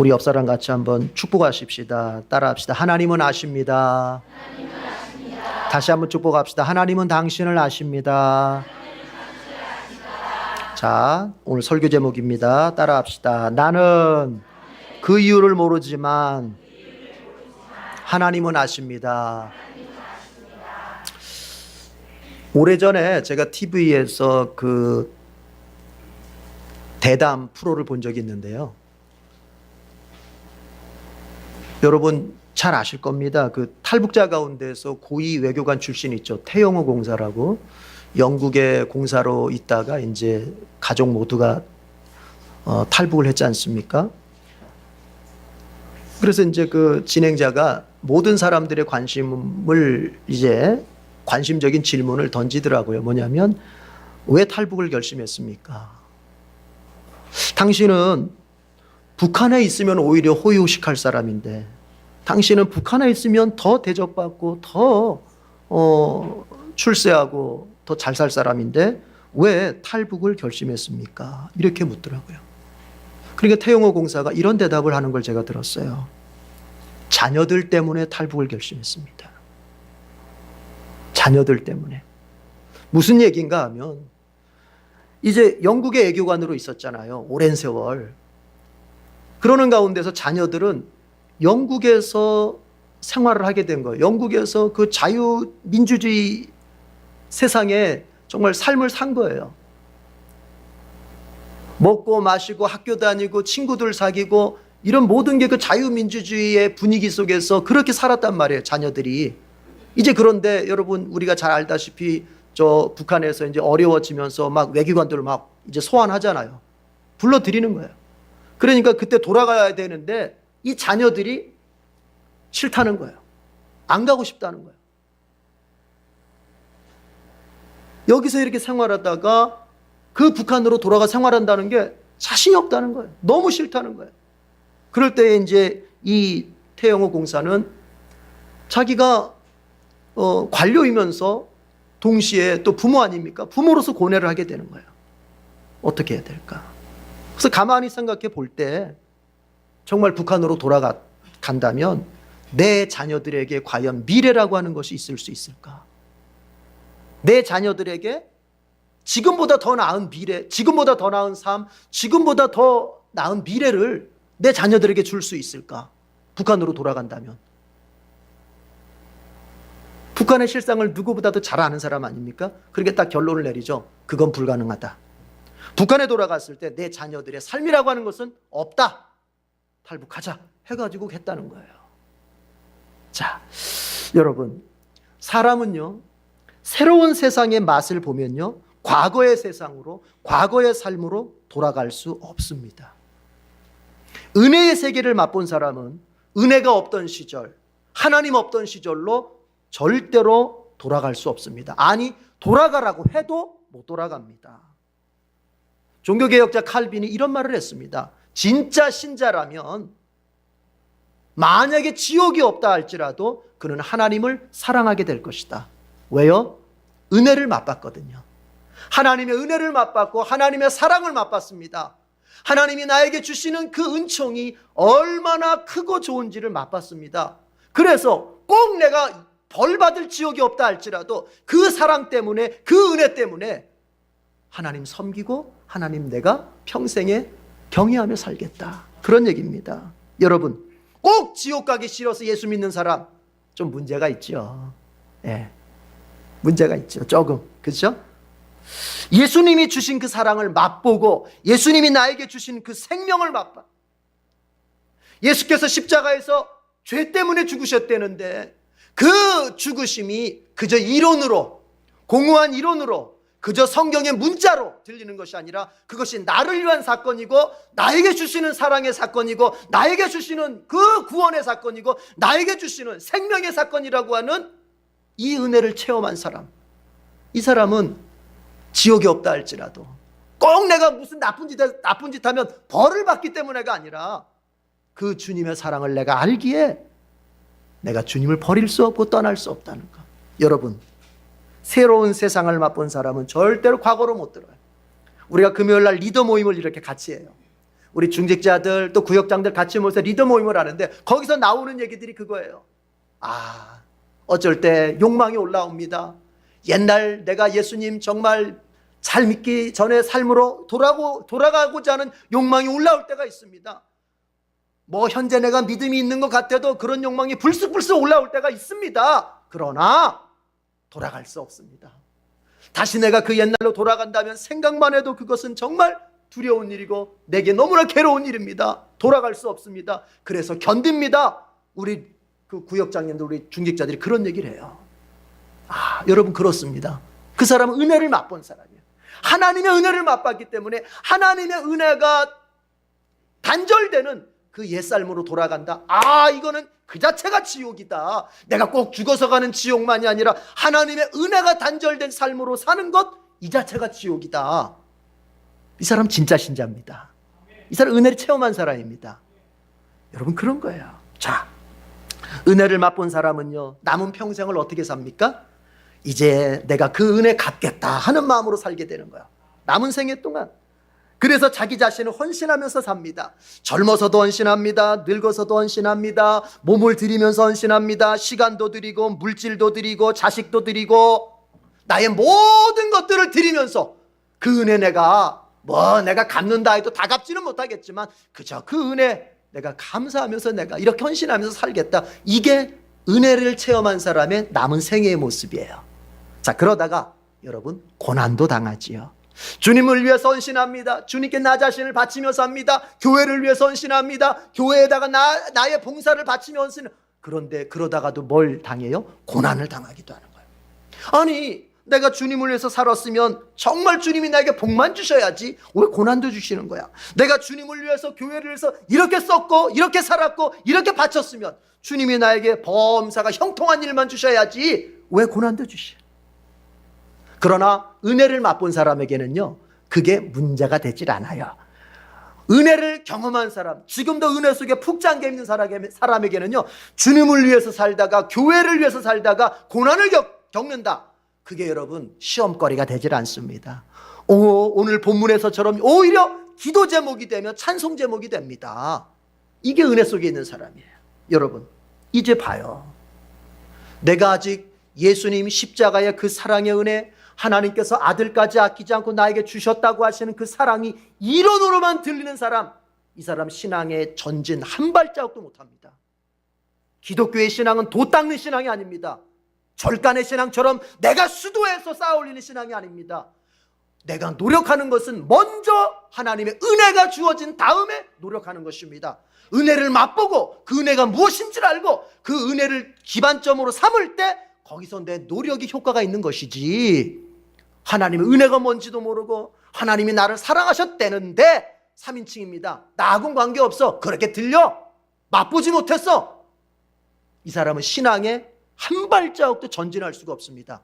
우리 옆 사람 같이 한번 축복하십시다. 따라합시다. 하나님은 아십니다. 다시 한번 축복합시다. 하나님은 당신을 아십니다. 자, 오늘 설교 제목입니다. 따라합시다. 나는 그 이유를 모르지만 하나님은 아십니다. 오래전에 제가 TV에서 그 대담 프로를 본 적이 있는데요. 여러분 잘 아실 겁니다. 그 탈북자 가운데서 고위 외교관 출신 있죠. 태영호 공사라고 영국의 공사로 있다가 이제 가족 모두가 탈북을 했지 않습니까? 그래서 이제 그 진행자가 모든 사람들의 관심을 이제 관심적인 질문을 던지더라고요. 뭐냐면 왜 탈북을 결심했습니까? 당신은 북한에 있으면 오히려 호의호식할 사람인데 당신은 북한에 있으면 더 대접받고 더 출세하고 더 잘 살 사람인데 왜 탈북을 결심했습니까? 이렇게 묻더라고요. 그러니까 태영호 공사가 이런 대답을 하는 걸 제가 들었어요. 자녀들 때문에 탈북을 결심했습니다. 자녀들 때문에. 무슨 얘기인가 하면 이제 영국의 애교관으로 있었잖아요. 오랜 세월. 그러는 가운데서 자녀들은 영국에서 생활을 하게 된 거예요. 영국에서 그 자유민주주의 세상에 정말 삶을 산 거예요. 먹고 마시고 학교 다니고 친구들 사귀고 이런 모든 게 그 자유민주주의의 분위기 속에서 그렇게 살았단 말이에요. 자녀들이. 이제 그런데 여러분 우리가 잘 알다시피 저 북한에서 이제 어려워지면서 막 외교관들을 막 이제 소환하잖아요. 불러들이는 거예요. 그러니까 그때 돌아가야 되는데 이 자녀들이 싫다는 거예요. 안 가고 싶다는 거예요. 여기서 이렇게 생활하다가 그 북한으로 돌아가 생활한다는 게 자신이 없다는 거예요. 너무 싫다는 거예요. 그럴 때 이제 이 태영호 공사는 자기가 관료이면서 동시에 또 부모 아닙니까? 부모로서 고뇌를 하게 되는 거예요. 어떻게 해야 될까? 그래서 가만히 생각해 볼 때 정말 북한으로 돌아간다면 내 자녀들에게 과연 미래라고 하는 것이 있을 수 있을까? 내 자녀들에게 지금보다 더 나은 미래, 지금보다 더 나은 삶, 지금보다 더 나은 미래를 내 자녀들에게 줄 수 있을까? 북한으로 돌아간다면. 북한의 실상을 누구보다도 잘 아는 사람 아닙니까? 그렇게 딱 결론을 내리죠. 그건 불가능하다. 북한에 돌아갔을 때 내 자녀들의 삶이라고 하는 것은 없다. 탈북하자 해가지고 했다는 거예요. 자, 여러분 사람은요 새로운 세상의 맛을 보면요 과거의 세상으로 과거의 삶으로 돌아갈 수 없습니다. 은혜의 세계를 맛본 사람은 은혜가 없던 시절, 하나님 없던 시절로 절대로 돌아갈 수 없습니다. 아니 돌아가라고 해도 못 돌아갑니다. 종교개혁자 칼빈이 이런 말을 했습니다. 진짜 신자라면 만약에 지옥이 없다 할지라도 그는 하나님을 사랑하게 될 것이다. 왜요? 은혜를 맛봤거든요. 하나님의 은혜를 맛봤고 하나님의 사랑을 맛봤습니다. 하나님이 나에게 주시는 그 은총이 얼마나 크고 좋은지를 맛봤습니다. 그래서 꼭 내가 벌 받을 지옥이 없다 할지라도 그 사랑 때문에 그 은혜 때문에 하나님 섬기고 하나님 내가 평생에 경외하며 살겠다. 그런 얘기입니다. 여러분 꼭 지옥 가기 싫어서 예수 믿는 사람 좀 문제가 있죠. 예, 문제가 있죠. 조금. 그렇죠? 예수님이 주신 그 사랑을 맛보고 예수님이 나에게 주신 그 생명을 맛봐. 예수께서 십자가에서 죄 때문에 죽으셨다는데 그 죽으심이 그저 이론으로 공허한 이론으로 그저 성경의 문자로 들리는 것이 아니라 그것이 나를 위한 사건이고 나에게 주시는 사랑의 사건이고 나에게 주시는 그 구원의 사건이고 나에게 주시는 생명의 사건이라고 하는 이 은혜를 체험한 사람, 이 사람은 지옥이 없다 할지라도 꼭 내가 무슨 나쁜 짓 하면 벌을 받기 때문에가 아니라 그 주님의 사랑을 내가 알기에 내가 주님을 버릴 수 없고 떠날 수 없다는 것. 여러분 새로운 세상을 맛본 사람은 절대로 과거로 못 들어요. 우리가 금요일날 리더 모임을 이렇게 같이 해요. 우리 중직자들 또 구역장들 같이 모여서 리더 모임을 하는데 거기서 나오는 얘기들이 그거예요. 어쩔 때 욕망이 올라옵니다. 옛날 내가 예수님 정말 잘 믿기 전에 삶으로 돌아가고자 하는 욕망이 올라올 때가 있습니다. 현재 내가 믿음이 있는 것 같아도 그런 욕망이 불쑥불쑥 올라올 때가 있습니다. 그러나 돌아갈 수 없습니다. 다시 내가 그 옛날로 돌아간다면 생각만 해도 그것은 정말 두려운 일이고 내게 너무나 괴로운 일입니다. 돌아갈 수 없습니다. 그래서 견딥니다. 우리 그 구역장님들, 우리 중직자들이 그런 얘기를 해요. 여러분 그렇습니다. 그 사람은 은혜를 맛본 사람이에요. 하나님의 은혜를 맛봤기 때문에 하나님의 은혜가 단절되는 그 옛삶으로 돌아간다. 이거는 그 자체가 지옥이다. 내가 꼭 죽어서 가는 지옥만이 아니라 하나님의 은혜가 단절된 삶으로 사는 것, 이 자체가 지옥이다. 이 사람 진짜 신자입니다. 이 사람 은혜를 체험한 사람입니다. 여러분 그런 거예요. 자, 은혜를 맛본 사람은요, 남은 평생을 어떻게 삽니까? 이제 내가 그 은혜 갚겠다 하는 마음으로 살게 되는 거야. 남은 생애 동안. 그래서 자기 자신을 헌신하면서 삽니다. 젊어서도 헌신합니다. 늙어서도 헌신합니다. 몸을 드리면서 헌신합니다. 시간도 드리고 물질도 드리고 자식도 드리고 나의 모든 것들을 드리면서 그 은혜 내가 갚는다 해도 다 갚지는 못하겠지만 그저 그 은혜 내가 감사하면서 내가 이렇게 헌신하면서 살겠다. 이게 은혜를 체험한 사람의 남은 생애의 모습이에요. 자, 그러다가 여러분 고난도 당하지요. 주님을 위해서 헌신합니다. 주님께 나 자신을 바치며 삽니다. 교회를 위해서 헌신합니다. 교회에다가 나의 봉사를 바치며 헌신. 그런데 그러다가도 뭘 당해요? 고난을 당하기도 하는 거예요. 아니, 내가 주님을 위해서 살았으면 정말 주님이 나에게 복만 주셔야지 왜 고난도 주시는 거야? 내가 주님을 위해서 교회를 위해서 이렇게 썼고 이렇게 살았고 이렇게 바쳤으면 주님이 나에게 범사가 형통한 일만 주셔야지 왜 고난도 주셔? 그러나 은혜를 맛본 사람에게는요, 그게 문제가 되질 않아요. 은혜를 경험한 사람, 지금도 은혜 속에 푹 잠겨 있는 사람에게는요, 주님을 위해서 살다가 교회를 위해서 살다가 고난을 겪는다. 그게 여러분 시험거리가 되질 않습니다. 오늘 본문에서처럼 오히려 기도 제목이 되며 찬송 제목이 됩니다. 이게 은혜 속에 있는 사람이에요. 여러분 이제 봐요. 내가 아직 예수님 십자가의 그 사랑의 은혜, 하나님께서 아들까지 아끼지 않고 나에게 주셨다고 하시는 그 사랑이 이론으로만 들리는 사람, 이 사람 신앙의 전진 한 발자국도 못합니다. 기독교의 신앙은 도 닦는 신앙이 아닙니다. 절간의 신앙처럼 내가 수도해서 쌓아 올리는 신앙이 아닙니다. 내가 노력하는 것은 먼저 하나님의 은혜가 주어진 다음에 노력하는 것입니다. 은혜를 맛보고 그 은혜가 무엇인지를 알고 그 은혜를 기반점으로 삼을 때 거기서 내 노력이 효과가 있는 것이지, 하나님의 은혜가 뭔지도 모르고 하나님이 나를 사랑하셨다는데 3인칭입니다. 나하고는 관계없어. 그렇게 들려? 맛보지 못했어. 이 사람은 신앙에 한 발자국도 전진할 수가 없습니다.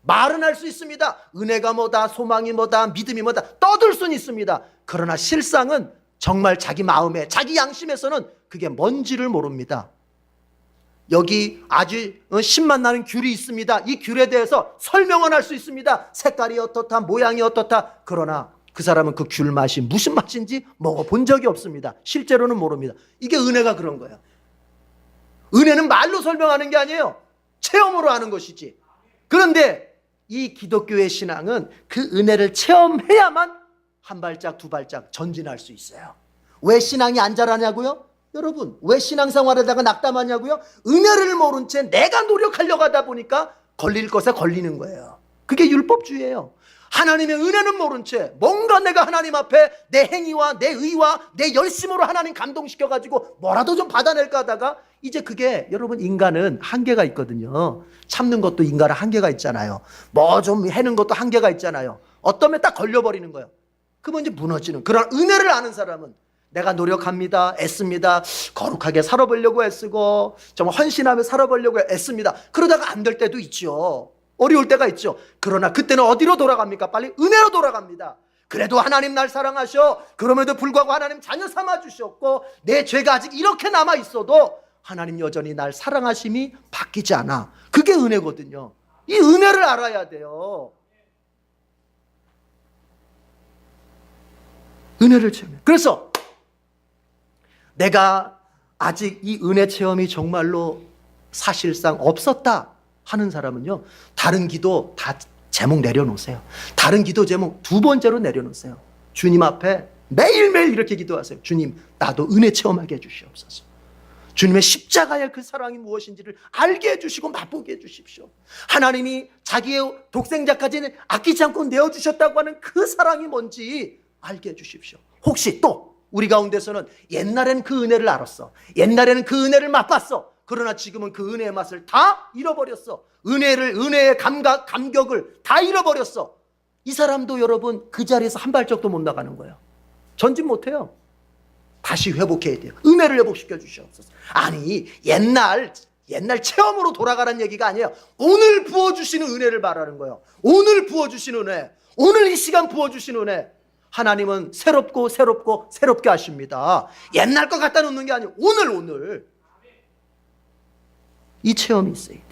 말은 할 수 있습니다. 은혜가 뭐다, 소망이 뭐다, 믿음이 뭐다 떠들 수는 있습니다. 그러나 실상은 정말 자기 마음에, 자기 양심에서는 그게 뭔지를 모릅니다. 여기 아주 신맛 나는 귤이 있습니다. 이 귤에 대해서 설명은 할 수 있습니다. 색깔이 어떻다, 모양이 어떻다. 그러나 그 사람은 그 귤 맛이 무슨 맛인지 먹어본 적이 없습니다. 실제로는 모릅니다. 이게 은혜가 그런 거예요. 은혜는 말로 설명하는 게 아니에요. 체험으로 하는 것이지. 그런데 이 기독교의 신앙은 그 은혜를 체험해야만 한 발짝 두 발짝 전진할 수 있어요. 왜 신앙이 안 자라냐고요? 여러분 왜 신앙생활에다가 낙담하냐고요? 은혜를 모른 채 내가 노력하려고 하다 보니까 걸릴 것에 걸리는 거예요. 그게 율법주의예요. 하나님의 은혜는 모른 채 뭔가 내가 하나님 앞에 내 행위와 내 의와 내 열심으로 하나님 감동시켜가지고 뭐라도 좀 받아낼까 하다가 이제 그게 여러분 인간은 한계가 있거든요. 참는 것도 인간은 한계가 있잖아요. 뭐 좀 해는 것도 한계가 있잖아요. 어떠면 딱 걸려버리는 거예요. 그러면 이제 무너지는. 그런 은혜를 아는 사람은 내가 노력합니다. 애씁니다. 거룩하게 살아보려고 애쓰고 정말 헌신하며 살아보려고 애씁니다. 그러다가 안 될 때도 있죠. 어려울 때가 있죠. 그러나 그때는 어디로 돌아갑니까? 빨리 은혜로 돌아갑니다. 그래도 하나님 날 사랑하셔. 그럼에도 불구하고 하나님 자녀 삼아 주셨고 내 죄가 아직 이렇게 남아 있어도 하나님 여전히 날 사랑하심이 바뀌지 않아. 그게 은혜거든요. 이 은혜를 알아야 돼요. 은혜를 체험해. 그래서 내가 아직 이 은혜 체험이 정말로 사실상 없었다 하는 사람은요, 다른 기도 다 제목 내려놓으세요. 다른 기도 제목 두 번째로 내려놓으세요. 주님 앞에 매일매일 이렇게 기도하세요. 주님, 나도 은혜 체험하게 해주시옵소서. 주님의 십자가의 그 사랑이 무엇인지를 알게 해주시고 맛보게 해주십시오. 하나님이 자기의 독생자까지 아끼지 않고 내어주셨다고 하는 그 사랑이 뭔지 알게 해주십시오. 혹시 또 우리 가운데서는 옛날엔 그 은혜를 알았어, 옛날에는 그 은혜를 맛봤어, 그러나 지금은 그 은혜의 맛을 다 잃어버렸어. 은혜의 감격을 다 잃어버렸어. 이 사람도 여러분 그 자리에서 한 발짝도 못 나가는 거예요. 전진 못해요. 다시 회복해야 돼요. 은혜를 회복시켜 주시옵소서. 아니, 옛날 체험으로 돌아가라는 얘기가 아니에요. 오늘 부어주시는 은혜를 말하는 거예요. 오늘 부어주시는 은혜, 오늘 이 시간 부어주시는 은혜. 하나님은 새롭게 하십니다. 옛날 것 갖다 놓는 게 아니에요. 오늘 이 체험이 있어야 돼요.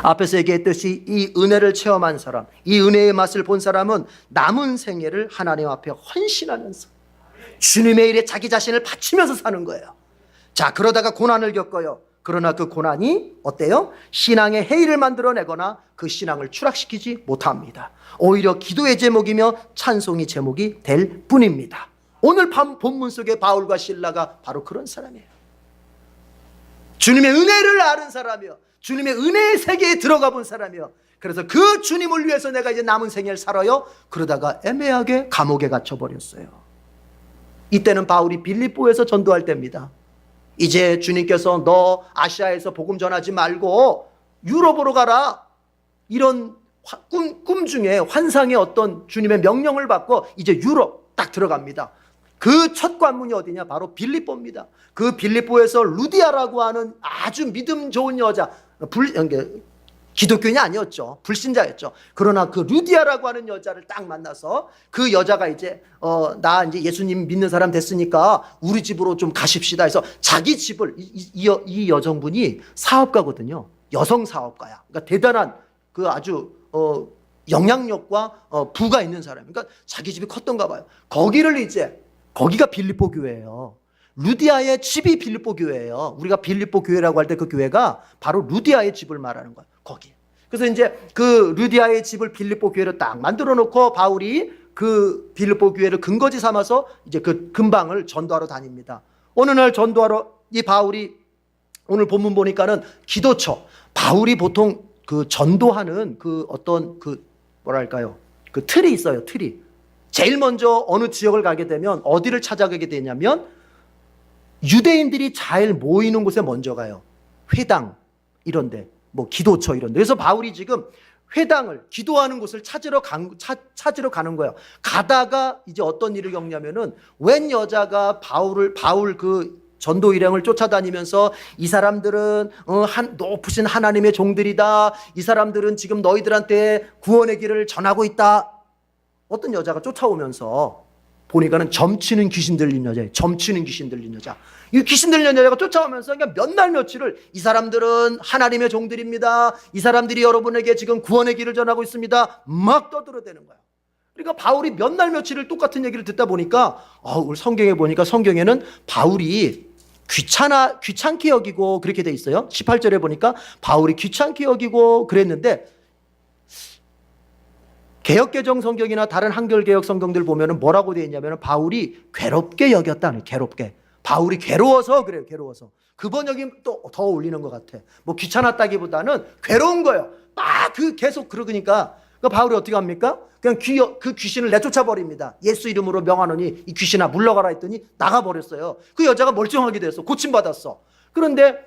앞에서 얘기했듯이 이 은혜를 체험한 사람, 이 은혜의 맛을 본 사람은 남은 생애를 하나님 앞에 헌신하면서 주님의 일에 자기 자신을 바치면서 사는 거예요. 자, 그러다가 고난을 겪어요. 그러나 그 고난이 어때요? 신앙의 해이를 만들어내거나 그 신앙을 추락시키지 못합니다. 오히려 기도의 제목이며 찬송이 제목이 될 뿐입니다. 오늘 본문 속의 바울과 실라가 바로 그런 사람이에요. 주님의 은혜를 아는 사람이요, 주님의 은혜의 세계에 들어가 본 사람이요, 그래서 그 주님을 위해서 내가 이제 남은 생애를 살아요. 그러다가 애매하게 감옥에 갇혀버렸어요. 이때는 바울이 빌립보에서 전도할 때입니다. 이제 주님께서 너 아시아에서 복음 전하지 말고 유럽으로 가라, 이런 꿈 중에 환상의 어떤 주님의 명령을 받고 이제 유럽 딱 들어갑니다. 그 첫 관문이 어디냐? 바로 빌립보입니다. 그 빌립보에서 루디아라고 하는 아주 믿음 좋은 여자, 기독교인이 아니었죠. 불신자였죠. 그러나 그 루디아라고 하는 여자를 딱 만나서 그 여자가 이제 나 이제 예수님 믿는 사람 됐으니까 우리 집으로 좀 가십시다 해서 자기 집을, 이 여성분이 사업가거든요. 여성 사업가야. 그러니까 대단한 그 아주 영향력과 부가 있는 사람. 그러니까 자기 집이 컸던가 봐요. 거기가 빌립보 교회예요. 루디아의 집이 빌립보 교회예요. 우리가 빌립보 교회라고 할 때 그 교회가 바로 루디아의 집을 말하는 거예요. 거기. 그래서 이제 그 루디아의 집을 빌립보 교회로 딱 만들어 놓고 바울이 그 빌립보 교회를 근거지 삼아서 이제 그 근방을 전도하러 다닙니다. 어느 날 전도하러 이 바울이, 오늘 본문 보니까는 기도처, 바울이 보통 그 전도하는 그 어떤 그 뭐랄까요, 그 틀이 있어요. 틀이. 제일 먼저 어느 지역을 가게 되면 어디를 찾아가게 되냐면 유대인들이 잘 모이는 곳에 먼저 가요. 회당 이런데, 뭐 기도처 이런데. 그래서 바울이 지금 회당을, 기도하는 곳을 찾으러 가는 거예요. 가다가 이제 어떤 일을 겪냐면은 웬 여자가 바울 그 전도 일행을 쫓아다니면서 이 사람들은 높으신 하나님의 종들이다. 이 사람들은 지금 너희들한테 구원의 길을 전하고 있다. 어떤 여자가 쫓아오면서 보니까는 점치는 귀신 들린 여자예요. 점치는 귀신 들린 여자. 이 귀신 들린 여자가 쫓아오면서 그냥 몇 날 며칠을 이 사람들은 하나님의 종들입니다. 이 사람들이 여러분에게 지금 구원의 길을 전하고 있습니다. 막 떠들어대는 거야. 그러니까 바울이 몇 날 며칠을 똑같은 얘기를 듣다 보니까 우리 성경에 보니까 성경에는 바울이 귀찮게 여기고 그렇게 돼 있어요. 18절에 보니까 바울이 귀찮게 여기고 그랬는데, 개역개정 성경이나 다른 한글개역 성경들 보면은 뭐라고 되어 있냐면 바울이 괴롭게 여겼다는, 괴롭게. 바울이 괴로워서 그래요. 괴로워서. 그 번역이 또 더 어울리는 것 같아. 뭐 귀찮았다기보다는 괴로운 거예요. 막 계속 그러니까 바울이 어떻게 합니까? 그냥 그 귀신을 내쫓아 버립니다. 예수 이름으로 명하노니 이 귀신아 물러가라 했더니 나가버렸어요. 그 여자가 멀쩡하게 됐어. 고침받았어. 그런데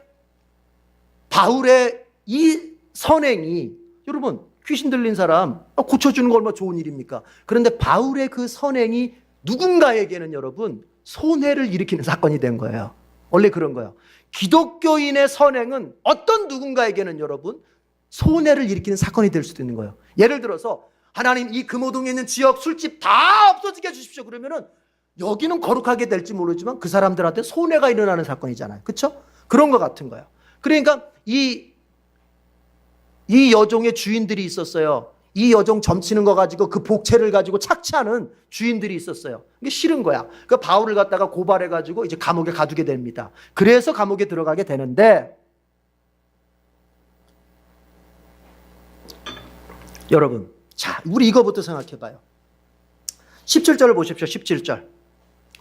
바울의 이 선행이, 여러분 귀신 들린 사람 고쳐주는 거 얼마나 좋은 일입니까? 그런데 바울의 그 선행이 누군가에게는 여러분 손해를 일으키는 사건이 된 거예요. 원래 그런 거예요. 기독교인의 선행은 어떤 누군가에게는 여러분 손해를 일으키는 사건이 될 수도 있는 거예요. 예를 들어서 하나님 이 금호동에 있는 지역 술집 다 없어지게 해주십시오. 그러면은 여기는 거룩하게 될지 모르지만 그 사람들한테 손해가 일어나는 사건이잖아요. 그렇죠? 그런 것 같은 거예요. 그러니까 이 여종의 주인들이 있었어요. 이 여종 점치는 거 가지고 그 복채를 가지고 착취하는 주인들이 있었어요. 이게 싫은 거야. 그 바울을 갖다가 고발해 가지고 이제 감옥에 가두게 됩니다. 그래서 감옥에 들어가게 되는데, 여러분, 자, 우리 이거부터 생각해 봐요. 17절을 보십시오. 17절.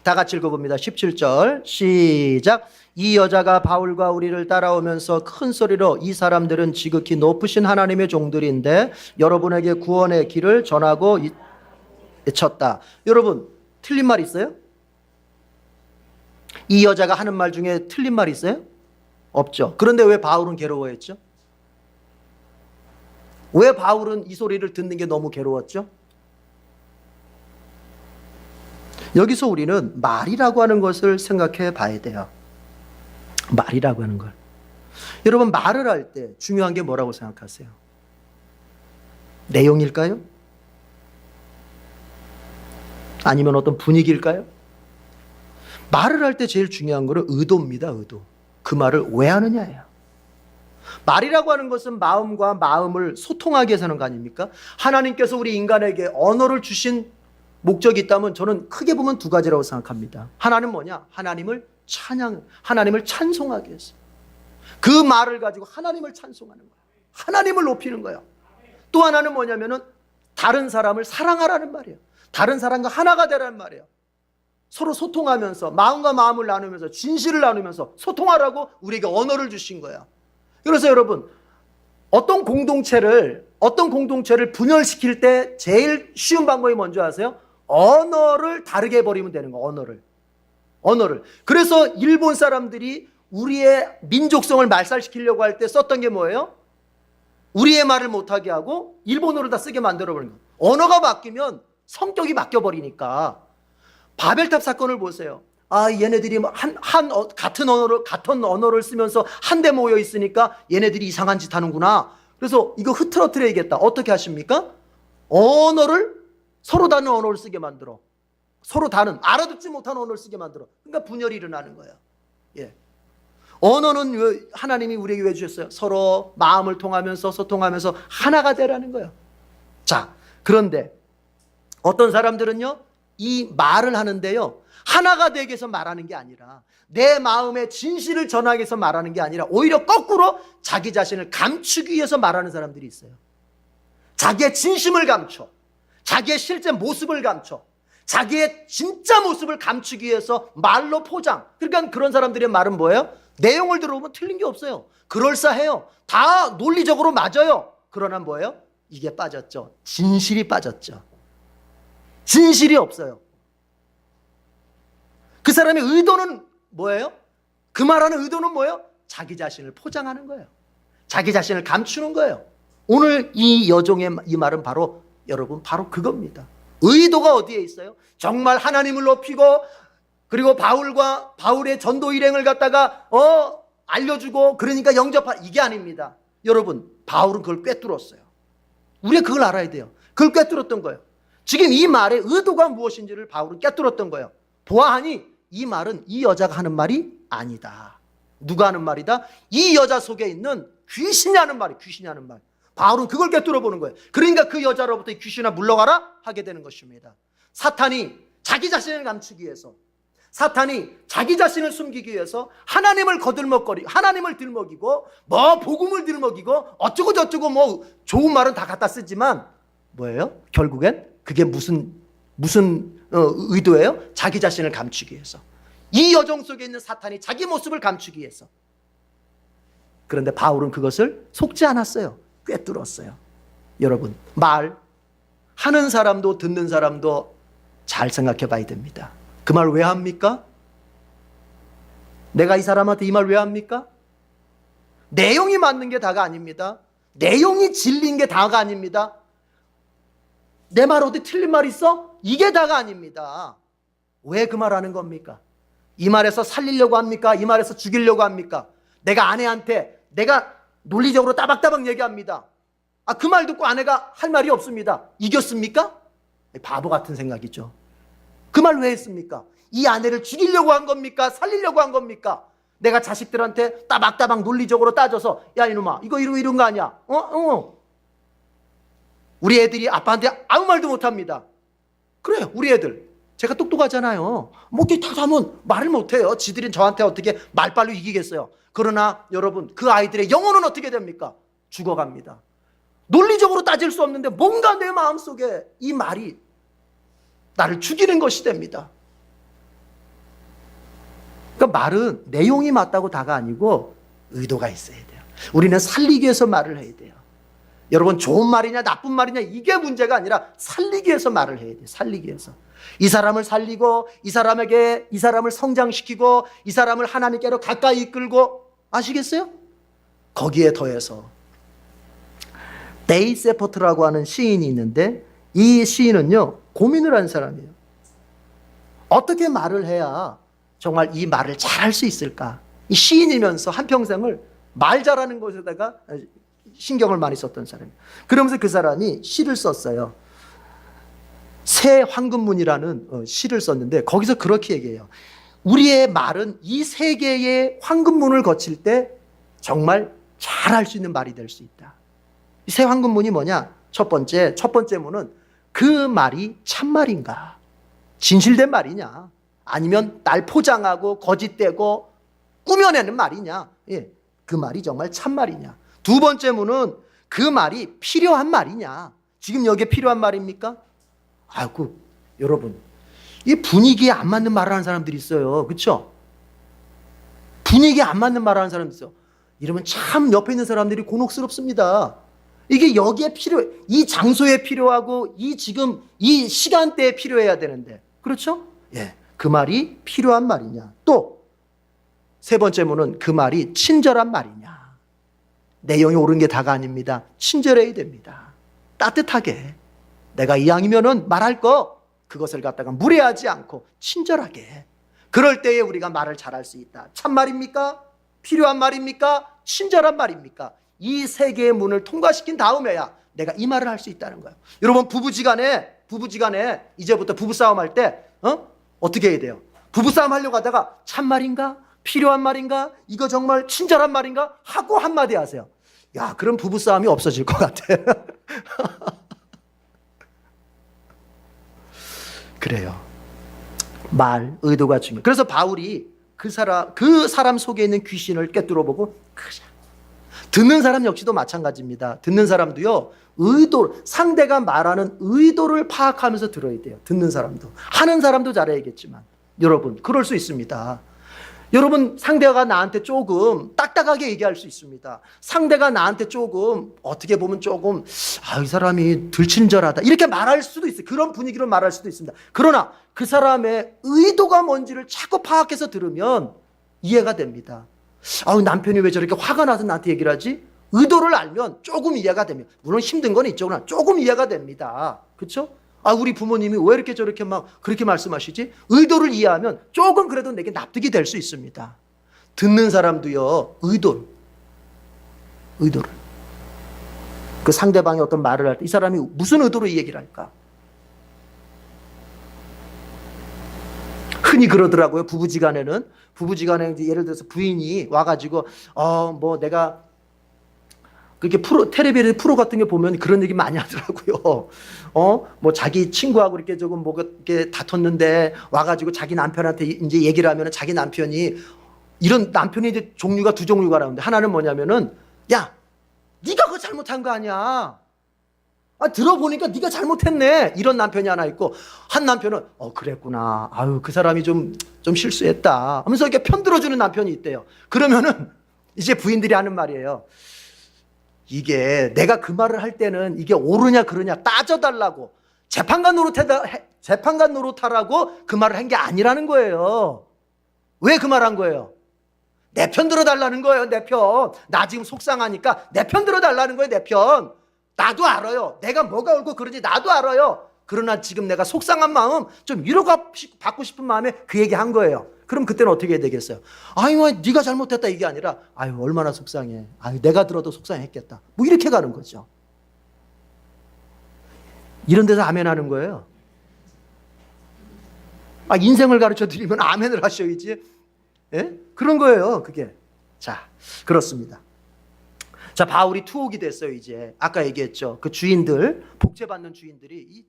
다 같이 읽어봅니다. 17절 시작. 이 여자가 바울과 우리를 따라오면서 큰 소리로 이 사람들은 지극히 높으신 하나님의 종들인데 여러분에게 구원의 길을 전하고 외쳤다. 여러분, 틀린 말 있어요? 이 여자가 하는 말 중에 틀린 말 있어요? 없죠. 그런데 왜 바울은 괴로워했죠? 왜 바울은 이 소리를 듣는 게 너무 괴로웠죠? 여기서 우리는 말이라고 하는 것을 생각해 봐야 돼요. 말이라고 하는 걸. 여러분, 말을 할 때 중요한 게 뭐라고 생각하세요? 내용일까요? 아니면 어떤 분위기일까요? 말을 할 때 제일 중요한 거는 의도입니다. 의도. 그 말을 왜 하느냐예요. 말이라고 하는 것은 마음과 마음을 소통하게 해서 하는 거 아닙니까? 하나님께서 우리 인간에게 언어를 주신 목적이 있다면 저는 크게 보면 두 가지라고 생각합니다. 하나는 뭐냐? 하나님을 찬송하기 위해서. 그 말을 가지고 하나님을 찬송하는 거야. 하나님을 높이는 거야. 또 하나는 뭐냐면은 다른 사람을 사랑하라는 말이에요. 다른 사람과 하나가 되라는 말이에요. 서로 소통하면서 마음과 마음을 나누면서 진실을 나누면서 소통하라고 우리에게 언어를 주신 거야. 그래서 여러분, 어떤 공동체를 분열시킬 때 제일 쉬운 방법이 뭔지 아세요? 언어를 다르게 해버리면 되는 거. 언어를. 그래서 일본 사람들이 우리의 민족성을 말살시키려고 할 때 썼던 게 뭐예요? 우리의 말을 못하게 하고 일본어를 다 쓰게 만들어버린 거. 언어가 바뀌면 성격이 바뀌어버리니까. 바벨탑 사건을 보세요. 얘네들이 같은 언어를 쓰면서 한데 모여 있으니까 얘네들이 이상한 짓 하는구나. 그래서 이거 흐트러뜨려야겠다. 어떻게 하십니까? 서로 다른 언어를 쓰게 만들어. 서로 다른, 알아듣지 못하는 언어를 쓰게 만들어. 그러니까 분열이 일어나는 거예요. 예. 언어는 하나님이 우리에게 왜 주셨어요? 서로 마음을 통하면서 소통하면서 하나가 되라는 거예요. 자, 그런데 어떤 사람들은요, 이 말을 하는데요, 하나가 되기 위해서 말하는 게 아니라 내 마음의 진실을 전하기 위해서 말하는 게 아니라 오히려 거꾸로 자기 자신을 감추기 위해서 말하는 사람들이 있어요. 자기의 진심을 감춰. 자기의 실제 모습을 감춰. 자기의 진짜 모습을 감추기 위해서 말로 포장. 그러니까 그런 사람들의 말은 뭐예요? 내용을 들어보면 틀린 게 없어요. 그럴싸해요. 다 논리적으로 맞아요. 그러나 뭐예요? 이게 빠졌죠. 진실이 빠졌죠. 진실이 없어요. 그 사람의 의도는 뭐예요? 그 말하는 의도는 뭐예요? 자기 자신을 포장하는 거예요. 자기 자신을 감추는 거예요. 오늘 이 여종의 이 말은 바로 여러분 바로 그겁니다. 의도가 어디에 있어요? 정말 하나님을 높이고 그리고 바울의 전도 일행을 갖다가 알려주고 그러니까 이게 아닙니다. 여러분, 바울은 그걸 꿰뚫었어요. 우리가 그걸 알아야 돼요. 그걸 꿰뚫었던 거예요. 지금 이 말의 의도가 무엇인지를 바울은 꿰뚫었던 거예요. 보아하니 이 말은 이 여자가 하는 말이 아니다. 누가 하는 말이다? 이 여자 속에 있는 귀신이 하는 말이 귀신이 하는 말. 바울은 그걸 꿰뚫어 보는 거예요. 그러니까 그 여자로부터 이 귀신아 물러가라 하게 되는 것입니다. 사탄이 자기 자신을 감추기 위해서, 사탄이 자기 자신을 숨기기 위해서 하나님을 하나님을 들먹이고 복음을 들먹이고 어쩌고 저쩌고 좋은 말은 다 갖다 쓰지만 뭐예요? 결국엔 그게 무슨 의도예요? 자기 자신을 감추기 위해서. 이 여종 속에 있는 사탄이 자기 모습을 감추기 위해서. 그런데 바울은 그것을 속지 않았어요. 꿰뚫었어요. 여러분, 말하는 사람도 듣는 사람도 잘 생각해 봐야 됩니다. 그 말 왜 합니까? 내가 이 사람한테 이 말 왜 합니까? 내용이 맞는 게 다가 아닙니다. 내용이 진리인 게 다가 아닙니다. 내 말 어디 틀린 말 있어? 이게 다가 아닙니다. 왜 그 말 하는 겁니까? 이 말에서 살리려고 합니까? 이 말에서 죽이려고 합니까? 내가 아내한테 내가 논리적으로 따박따박 얘기합니다. 그 말 듣고 아내가 할 말이 없습니다. 이겼습니까? 바보 같은 생각이죠. 그 말 왜 했습니까? 이 아내를 죽이려고 한 겁니까? 살리려고 한 겁니까? 내가 자식들한테 따박따박 논리적으로 따져서 야 이놈아 이거 이런 거 아니야? 우리 애들이 아빠한테 아무 말도 못합니다. 그래요, 우리 애들. 제가 똑똑하잖아요. 뭐 이렇게 다 하면 말을 못해요. 지들이 저한테 어떻게 말빨로 이기겠어요. 그러나 여러분, 그 아이들의 영혼은 어떻게 됩니까? 죽어갑니다. 논리적으로 따질 수 없는데 뭔가 내 마음속에 이 말이 나를 죽이는 것이 됩니다. 그러니까 말은 내용이 맞다고 다가 아니고 의도가 있어야 돼요. 우리는 살리기 위해서 말을 해야 돼요. 여러분, 좋은 말이냐 나쁜 말이냐 이게 문제가 아니라 살리기 위해서 말을 해야 돼요. 살리기 위해서. 이 사람을 살리고 이 사람을 성장시키고 이 사람을 하나님께로 가까이 이끌고, 아시겠어요? 거기에 더해서 데이 세포트라고 하는 시인이 있는데, 이 시인은요 고민을 한 사람이에요. 어떻게 말을 해야 정말 이 말을 잘할 수 있을까? 이 시인이면서 한평생을 말 잘하는 것에다가 신경을 많이 썼던 사람이에요. 그러면서 그 사람이 시를 썼어요. 새 황금문이라는 시를 썼는데 거기서 그렇게 얘기해요. 우리의 말은 이 세계의 황금문을 거칠 때 정말 잘할 수 있는 말이 될 수 있다. 이 새 황금문이 뭐냐? 첫 번째 문은 그 말이 참말인가? 진실된 말이냐? 아니면 날 포장하고 거짓되고 꾸며내는 말이냐? 예, 그 말이 정말 참말이냐? 두 번째 문은 그 말이 필요한 말이냐? 지금 여기에 필요한 말입니까? 아이고, 여러분, 이 분위기에 안 맞는 말을 하는 사람들이 있어요. 그렇죠? 분위기에 안 맞는 말을 하는 사람들이 있어요. 이러면 참 옆에 있는 사람들이 곤혹스럽습니다. 이게 여기에 필요해. 이 장소에 필요하고 지금 이 시간대에 필요해야 되는데. 그렇죠? 예. 그 말이 필요한 말이냐. 또 세 번째 문은 그 말이 친절한 말이냐. 내용이 옳은 게 다가 아닙니다. 친절해야 됩니다. 따뜻하게. 내가 이왕이면은 말할 거 그것을 갖다가 무례하지 않고 친절하게. 그럴 때에 우리가 말을 잘할 수 있다. 참말입니까? 필요한 말입니까? 친절한 말입니까? 이 세 개의 문을 통과시킨 다음에야 내가 이 말을 할 수 있다는 거예요. 여러분, 부부지간에 이제부터 부부싸움 할 때 어떻게 해야 돼요? 부부싸움 하려고 하다가 참말인가? 필요한 말인가? 이거 정말 친절한 말인가? 하고 한마디 하세요. 야, 그럼 부부싸움이 없어질 것 같아. 그래요. 말, 의도가 중요해요. 그래서 바울이 그 사람 속에 있는 귀신을 꿰뚫어보고 듣는 사람 역시도 마찬가지입니다. 듣는 사람도요, 상대가 말하는 의도를 파악하면서 들어야 돼요. 듣는 사람도. 하는 사람도 잘해야겠지만. 여러분, 그럴 수 있습니다. 여러분, 상대가 나한테 조금 딱딱하게 얘기할 수 있습니다. 상대가 나한테 조금, 어떻게 보면 조금, 이 사람이 덜 친절하다. 이렇게 말할 수도 있어요. 그런 분위기로 말할 수도 있습니다. 그러나 그 사람의 의도가 뭔지를 자꾸 파악해서 들으면 이해가 됩니다. 남편이 왜 저렇게 화가 나서 나한테 얘기를 하지? 의도를 알면 조금 이해가 됩니다. 물론 힘든 건 있죠. 그러나 조금 이해가 됩니다. 그렇죠? 우리 부모님이 왜 이렇게 저렇게 막 그렇게 말씀하시지? 의도를 이해하면 조금 그래도 내게 납득이 될 수 있습니다. 듣는 사람도요, 의도를. 그 상대방이 어떤 말을 할 때 이 사람이 무슨 의도로 이 얘기를 할까? 흔히 그러더라고요. 부부지간에 예를 들어서 부인이 와가지고 내가 그렇게 텔레비전 프로 같은 게 보면 그런 얘기 많이 하더라고요. 자기 친구하고 이렇게 조금 이렇게 다퉜는데 와가지고 자기 남편한테 이제 얘기를 하면 자기 남편이 이런 남편이 이제 종류가 두 종류가 나오는데, 하나는 뭐냐면은, 야, 네가 그거 잘못한 거 아니야. 들어보니까 네가 잘못했네. 이런 남편이 하나 있고, 한 남편은 그랬구나. 그 사람이 좀 실수했다 하면서 이렇게 편들어주는 남편이 있대요. 그러면은 이제 부인들이 하는 말이에요. 이게 내가 그 말을 할 때는 이게 옳으냐 그러냐 따져달라고 재판관 노릇하라고 그 말을 한 게 아니라는 거예요. 왜 그 말 한 거예요? 내 편 들어달라는 거예요. 내 편. 나 지금 속상하니까 내 편 들어달라는 거예요. 내 편. 나도 알아요. 내가 뭐가 옳고 그런지 나도 알아요. 그러나 지금 내가 속상한 마음, 좀 위로가 받고 싶은 마음에 그 얘기 한 거예요. 그럼 그때는 어떻게 해야 되겠어요? 네가 잘못했다 이게 아니라 얼마나 속상해. 내가 들어도 속상했겠다. 뭐 이렇게 가는 거죠. 이런 데서 아멘 하는 거예요. 인생을 가르쳐 드리면 아멘을 하셔야지. 예? 그런 거예요, 그게. 자, 그렇습니다. 자, 바울이 투옥이 됐어요. 이제 아까 얘기했죠. 그 주인들, 복제받는 주인들이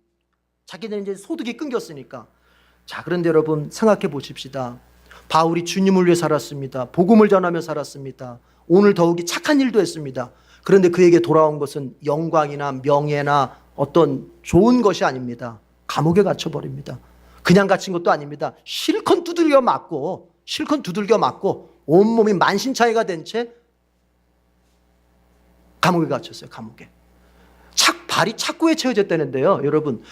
자기들 이제 소득이 끊겼으니까. 자, 그런데 여러분 생각해 보십시다. 바울이 주님을 위해 살았습니다. 복음을 전하며 살았습니다. 오늘 더욱이 착한 일도 했습니다. 그런데 그에게 돌아온 것은 영광이나 명예나 어떤 좋은 것이 아닙니다. 감옥에 갇혀버립니다. 그냥 갇힌 것도 아닙니다. 실컷 두들겨 맞고 온몸이 만신창이가 된 채 감옥에 갇혔어요. 감옥에. 발이 착고에 채워졌다는데요. 여러분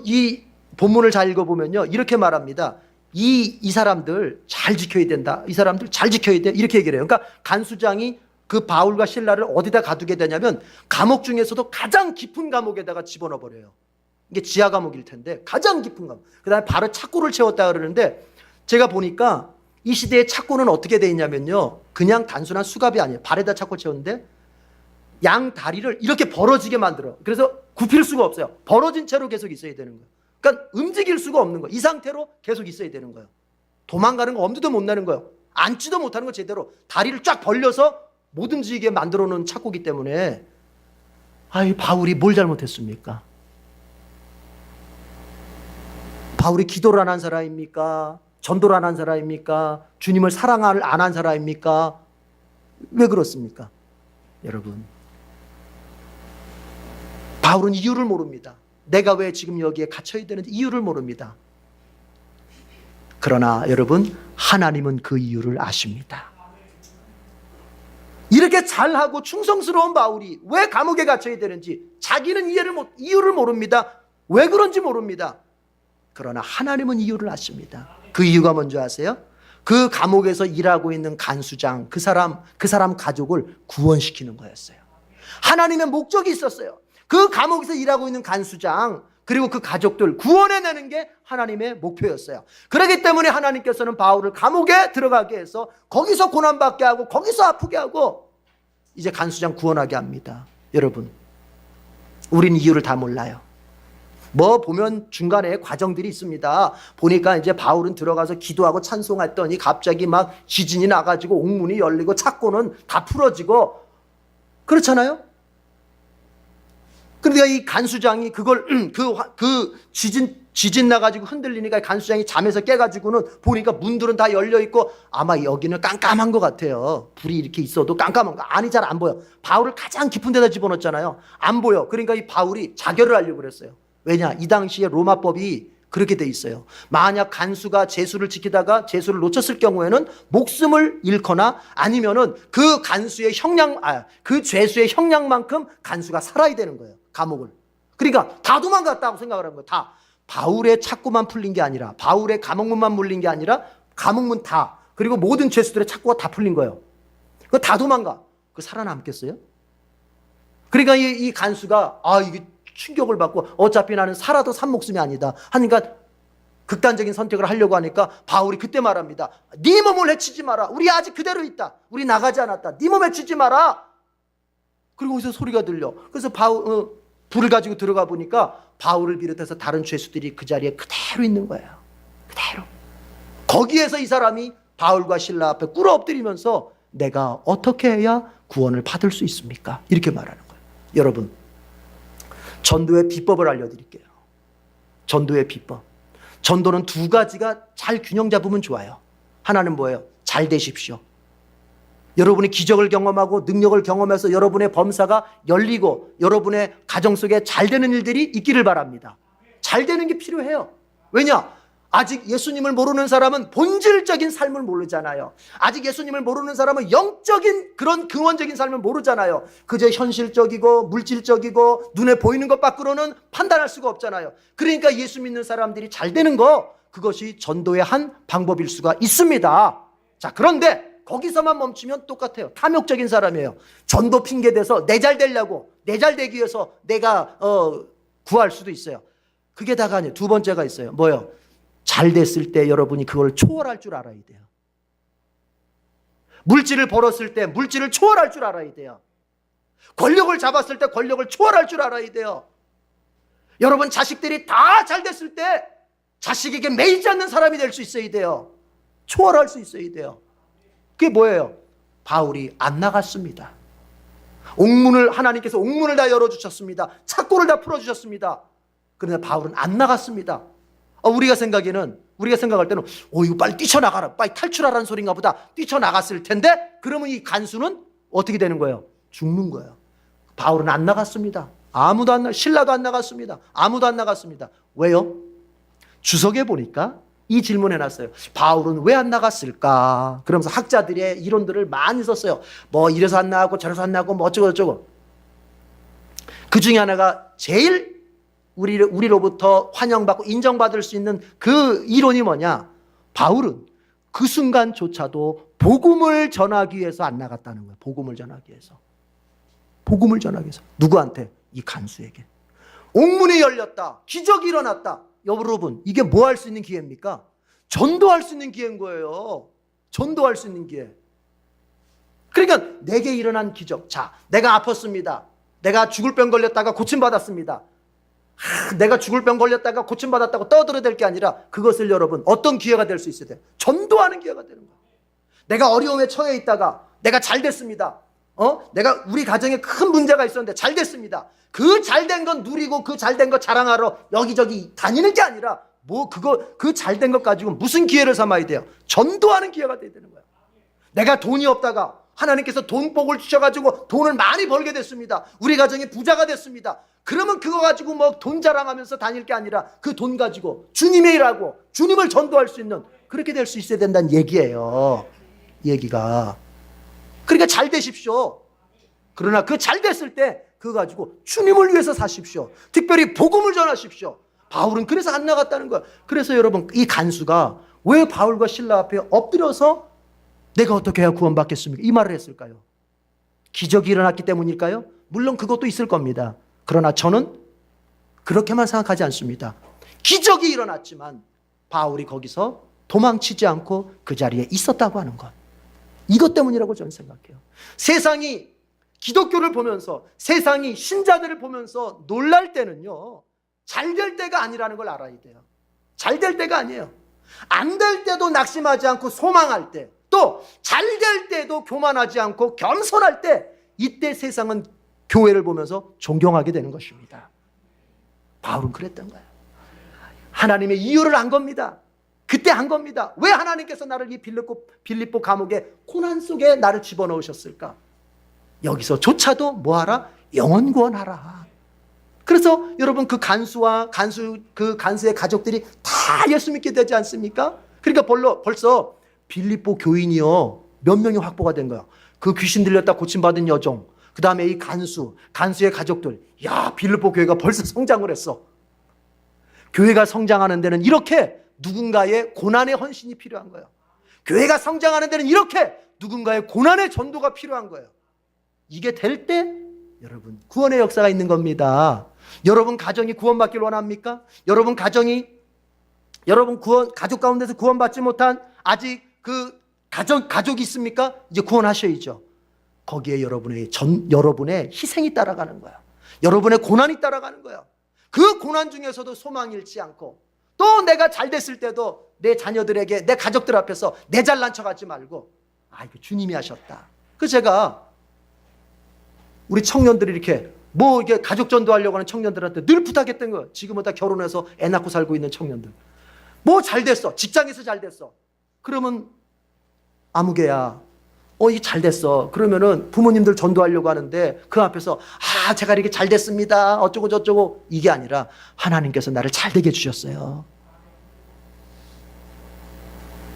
이 본문을 잘 읽어보면요, 이렇게 말합니다. 이 사람들 잘 지켜야 된다. 이 사람들 잘 지켜야 돼. 이렇게 얘기를 해요. 그러니까 간수장이 그 바울과 실라를 어디다 가두게 되냐면 감옥 중에서도 가장 깊은 감옥에다가 집어넣어 버려요. 이게 지하 감옥일 텐데 가장 깊은 감옥. 그다음에 바로 착고를 채웠다 그러는데, 제가 보니까 이 시대의 착고는 어떻게 돼 있냐면요, 그냥 단순한 수갑이 아니에요. 발에다 착고 채웠는데 양 다리를 이렇게 벌어지게 만들어. 그래서 굽힐 수가 없어요. 벌어진 채로 계속 있어야 되는 거예요. 그러니까 움직일 수가 없는 거예요. 이 상태로 계속 있어야 되는 거예요. 도망가는 거 엄두도 못 내는 거예요. 앉지도 못하는 거 제대로. 다리를 쫙 벌려서 못 움직이게 만들어 놓은 착고기 때문에, 바울이 뭘 잘못했습니까? 바울이 기도를 안 한 사람입니까? 전도를 안 한 사람입니까? 주님을 사랑을 안 한 사람입니까? 왜 그렇습니까? 여러분, 바울은 이유를 모릅니다. 내가 왜 지금 여기에 갇혀야 되는지 이유를 모릅니다. 그러나 여러분, 하나님은 그 이유를 아십니다. 이렇게 잘하고 충성스러운 바울이 왜 감옥에 갇혀야 되는지 자기는 이유를 모릅니다. 왜 그런지 모릅니다. 그러나 하나님은 이유를 아십니다. 그 이유가 뭔지 아세요? 그 감옥에서 일하고 있는 간수장, 그 사람 가족을 구원시키는 거였어요. 하나님의 목적이 있었어요. 그 감옥에서 일하고 있는 간수장 그리고 그 가족들 구원해내는 게 하나님의 목표였어요. 그렇기 때문에 하나님께서는 바울을 감옥에 들어가게 해서 거기서 고난받게 하고 거기서 아프게 하고 이제 간수장 구원하게 합니다. 여러분, 우린 이유를 다 몰라요. 보면 중간에 과정들이 있습니다. 보니까 이제 바울은 들어가서 기도하고 찬송했더니 갑자기 막 지진이 나가지고 옥문이 열리고 착고는 다 풀어지고 그렇잖아요. 그러니까 이 간수장이 그걸 지진 나가지고 흔들리니까 간수장이 잠에서 깨가지고는 보니까 문들은 다 열려 있고 아마 여기는 깜깜한 것 같아요. 불이 이렇게 있어도 깜깜한 거 아니, 잘 안 보여. 바울을 가장 깊은 데다 집어넣었잖아요. 안 보여. 그러니까 이 바울이 자결을 하려고 그랬어요. 왜냐? 이 당시에 로마법이 그렇게 돼 있어요. 만약 간수가 제수를 지키다가 제수를 놓쳤을 경우에는 목숨을 잃거나 아니면은 그 죄수의 형량만큼 간수가 살아야 되는 거예요. 감옥을. 그러니까 다 도망갔다고 생각을 한 거예요. 다. 바울의 착고만 풀린 게 아니라, 바울의 감옥문만 물린 게 아니라 감옥문 다, 그리고 모든 죄수들의 착고가 다 풀린 거예요. 그거 다 도망가. 그거 살아남겠어요? 그러니까 이 간수가 이게 충격을 받고 어차피 나는 살아도 산 목숨이 아니다 하니까 극단적인 선택을 하려고 하니까 바울이 그때 말합니다. 네 몸을 해치지 마라. 우리 아직 그대로 있다. 우리 나가지 않았다. 네 몸 해치지 마라. 그리고 거기서 소리가 들려. 그래서 불을 가지고 들어가 보니까 바울을 비롯해서 다른 죄수들이 그 자리에 그대로 있는 거예요. 그대로. 거기에서 이 사람이 바울과 실라 앞에 꿇어 엎드리면서 내가 어떻게 해야 구원을 받을 수 있습니까? 이렇게 말하는 거예요. 여러분, 전도의 비법을 알려드릴게요. 전도의 비법. 전도는 두 가지가 잘 균형 잡으면 좋아요. 하나는 뭐예요? 잘 되십시오. 여러분이 기적을 경험하고 능력을 경험해서 여러분의 범사가 열리고 여러분의 가정 속에 잘 되는 일들이 있기를 바랍니다. 잘 되는 게 필요해요. 왜냐? 아직 예수님을 모르는 사람은 본질적인 삶을 모르잖아요. 아직 예수님을 모르는 사람은 영적인 그런 근원적인 삶을 모르잖아요. 그저 현실적이고 물질적이고 눈에 보이는 것 밖으로는 판단할 수가 없잖아요. 그러니까 예수 믿는 사람들이 잘 되는 거, 그것이 전도의 한 방법일 수가 있습니다. 자, 그런데 거기서만 멈추면 똑같아요. 탐욕적인 사람이에요. 전도 핑계대서 내 잘 되려고, 내 잘 되기 위해서 내가 구할 수도 있어요. 그게 다가 아니에요. 두 번째가 있어요. 뭐예요? 잘 됐을 때 여러분이 그걸 초월할 줄 알아야 돼요. 물질을 벌었을 때 물질을 초월할 줄 알아야 돼요. 권력을 잡았을 때 권력을 초월할 줄 알아야 돼요. 여러분, 자식들이 다 잘 됐을 때 자식에게 매이지 않는 사람이 될 수 있어야 돼요. 초월할 수 있어야 돼요. 그게 뭐예요? 바울이 안 나갔습니다. 하나님께서 옥문을 다 열어주셨습니다. 착고를 다 풀어주셨습니다. 그런데 바울은 안 나갔습니다. 우리가 생각할 때는 이거 빨리 뛰쳐나가라, 빨리 탈출하라는 소린가 보다. 뛰쳐나갔을 텐데 그러면 이 간수는 어떻게 되는 거예요? 죽는 거예요. 바울은 안 나갔습니다. 신라도 안 나갔습니다. 아무도 안 나갔습니다. 왜요? 주석에 보니까 이 질문 해놨어요. 바울은 왜 안 나갔을까? 그러면서 학자들의 이론들을 많이 썼어요. 뭐 이래서 안 나가고 저래서 안 나가고 뭐 어쩌고 그 중에 하나가 제일 우리로부터 환영받고 인정받을 수 있는 그 이론이 뭐냐? 바울은 그 순간조차도 복음을 전하기 위해서 안 나갔다는 거예요. 복음을 전하기 위해서. 누구한테? 이 간수에게. 옥문이 열렸다. 기적이 일어났다. 여러분, 이게 뭐 할 수 있는 기회입니까? 전도할 수 있는 기회인 거예요. 전도할 수 있는 기회. 그러니까 내게 일어난 기적. 자, 내가 아팠습니다. 내가 죽을 병 걸렸다가 고침받았습니다. 내가 죽을 병 걸렸다가 고침받았다고 떠들어댈 게 아니라 그것을 여러분 어떤 기회가 될 수 있어야 돼요? 전도하는 기회가 되는 거예요. 내가 어려움에 처해 있다가 내가 잘 됐습니다. 내가 우리 가정에 큰 문제가 있었는데 잘 됐습니다. 그 잘된 건 누리고 그 잘된 거 자랑하러 여기저기 다니는 게 아니라 그 잘된 것 가지고 무슨 기회를 삼아야 돼요? 전도하는 기회가 돼야 되는 거예요. 내가 돈이 없다가 하나님께서 돈복을 주셔가지고 돈을 많이 벌게 됐습니다. 우리 가정이 부자가 됐습니다. 그러면 그거 가지고 뭐 돈 자랑하면서 다닐 게 아니라 그 돈 가지고 주님의 일하고 주님을 전도할 수 있는 그렇게 될 수 있어야 된다는 얘기예요. 얘기가. 그러니까 잘 되십시오. 그러나 그 잘 됐을 때 그거 가지고 주님을 위해서 사십시오. 특별히 복음을 전하십시오. 바울은 그래서 안 나갔다는 거예요. 그래서 여러분 이 간수가 왜 바울과 신라 앞에 엎드려서 내가 어떻게 해야 구원받겠습니까? 이 말을 했을까요? 기적이 일어났기 때문일까요? 물론 그것도 있을 겁니다. 그러나 저는 그렇게만 생각하지 않습니다. 기적이 일어났지만 바울이 거기서 도망치지 않고 그 자리에 있었다고 하는 것. 이것 때문이라고 저는 생각해요. 세상이 기독교를 보면서 세상이 신자들을 보면서 놀랄 때는요. 잘 될 때가 아니라는 걸 알아야 돼요. 잘 될 때가 아니에요. 안 될 때도 낙심하지 않고 소망할 때, 또 잘 될 때도 교만하지 않고 겸손할 때, 이때 세상은 교회를 보면서 존경하게 되는 것입니다. 바울은 그랬던 거예요. 하나님의 이유를 안 겁니다. 그때 한 겁니다. 왜 하나님께서 나를 이 빌립보 감옥의 고난 속에 나를 집어넣으셨을까? 여기서조차도 뭐하라? 영혼 구원하라. 그래서 여러분 그 간수의 가족들이 다 예수 믿게 되지 않습니까? 그러니까 벌써 빌립보 교인이요 몇 명이 확보가 된 거야. 그 귀신 들렸다 고침받은 여종, 그 다음에 이 간수의 가족들. 야, 빌립보 교회가 벌써 성장을 했어. 교회가 성장하는 데는 이렇게 누군가의 고난의 헌신이 필요한 거예요. 교회가 성장하는 데는 이렇게 누군가의 고난의 전도가 필요한 거예요. 이게 될 때 여러분 구원의 역사가 있는 겁니다. 여러분 가정이 구원받길 원합니까? 여러분 가족 가운데서 구원받지 못한 아직 그 가족이 있습니까? 이제 구원하셔야죠. 거기에 여러분의 희생이 따라가는 거야. 여러분의 고난이 따라가는 거야. 그 고난 중에서도 소망 잃지 않고, 또 내가 잘 됐을 때도 내 자녀들에게, 내 가족들 앞에서 내 잘난 척하지 말고, 이거 주님이 하셨다. 제가 우리 청년들이 이렇게 가족 전도하려고 하는 청년들한테 늘 부탁했던 거예요. 지금은 다 결혼해서 애 낳고 살고 있는 청년들. 잘 됐어. 직장에서 잘 됐어. 그러면 아무개야. 이게 잘 됐어. 그러면은 부모님들 전도하려고 하는데 그 앞에서 제가 이렇게 잘 됐습니다. 어쩌고 저쩌고 이게 아니라 하나님께서 나를 잘 되게 해주셨어요.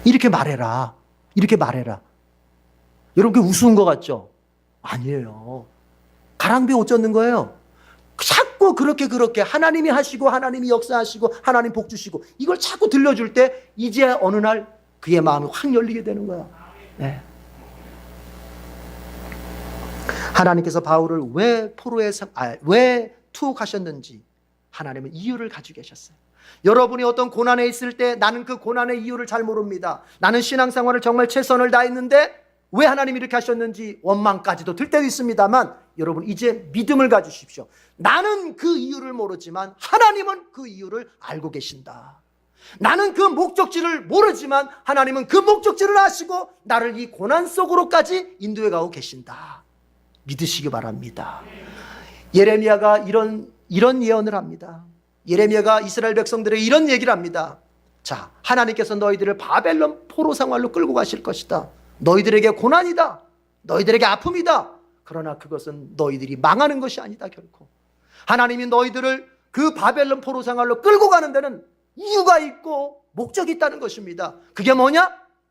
이렇게 말해라. 이렇게 말해라. 여러분 그게 우스운 것 같죠? 아니에요. 가랑비에 옷 젖는 거예요. 자꾸 그렇게 하나님이 하시고 하나님이 역사하시고 하나님 복 주시고 이걸 자꾸 들려줄 때 이제 어느 날 그의 마음이 확 열리게 되는 거야. 네. 하나님께서 바울을 왜 투옥하셨는지 하나님은 이유를 가지고 계셨어요. 여러분이 어떤 고난에 있을 때 나는 그 고난의 이유를 잘 모릅니다. 나는 신앙생활을 정말 최선을 다했는데 왜 하나님이 이렇게 하셨는지 원망까지도 들 때도 있습니다만 여러분 이제 믿음을 가지십시오. 나는 그 이유를 모르지만 하나님은 그 이유를 알고 계신다. 나는 그 목적지를 모르지만 하나님은 그 목적지를 아시고 나를 이 고난 속으로까지 인도해 가고 계신다. 믿으시기 바랍니다. 예레미야가 이런 예언을 합니다. 예레미야가 이스라엘 백성들에게 이런 얘기를 합니다. 자, 하나님께서 너희들을 바벨론 포로 생활로 끌고 가실 것이다. 너희들에게 고난이다. 너희들에게 아픔이다. 그러나 그것은 너희들이 망하는 것이 아니다, 결코. 하나님이 너희들을 그 바벨론 포로 생활로 끌고 가는 데는 이유가 있고 목적이 있다는 것입니다. 그게 뭐냐?